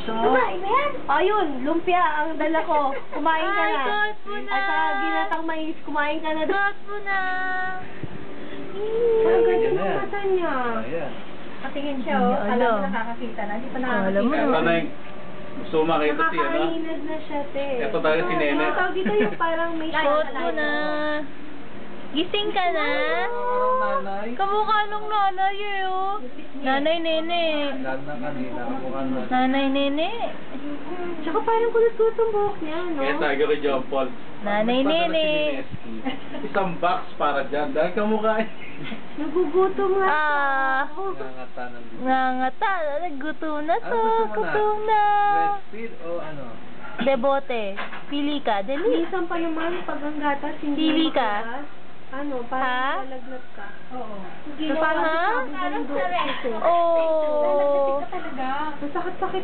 Kumain mo yan? Ayun, lumpia ang dala ko. Kumain ka na. Suot mo na. At sa ginatang mais, kumain ka na. Suot mo na. Ang ganda ng mata niya. Ayan. Patingin siya, oh. Alam mo nakakakita na. Hindi pa Alam mo. nakakakita. Ito na yung gusto mo makita si ano? Nakakainad na siya, te. Ito talaga si Nene. Yung tawag dito yung parang may Suot mo na. Gising ka na? Nanay. Kamukha nung nanay eh, oh. Nanay Nene. Ganda kanina. Kamukha na. Nanay Nene. Tsaka parang kulot-kulot ang buhok niya, no? Kaya sabi ko John Paul. Nanay "Mas padala Nene." si Mineski. Isang box para dyan. Dahil kamukha eh. Nagugutom nga. Ah. Nangangata ng gusto. Ngangata. Gutom na Ano to. gusto mo na? Gutom na. Breastfeed o ano? Debote. Pili ka. Dali. Minsan pa naman, pag ang gatas, hindi Pili mo ka? makalas. Ano, Ha? parang lalagnat ka. Oo. Ha? Parang Oh. masakit-sakit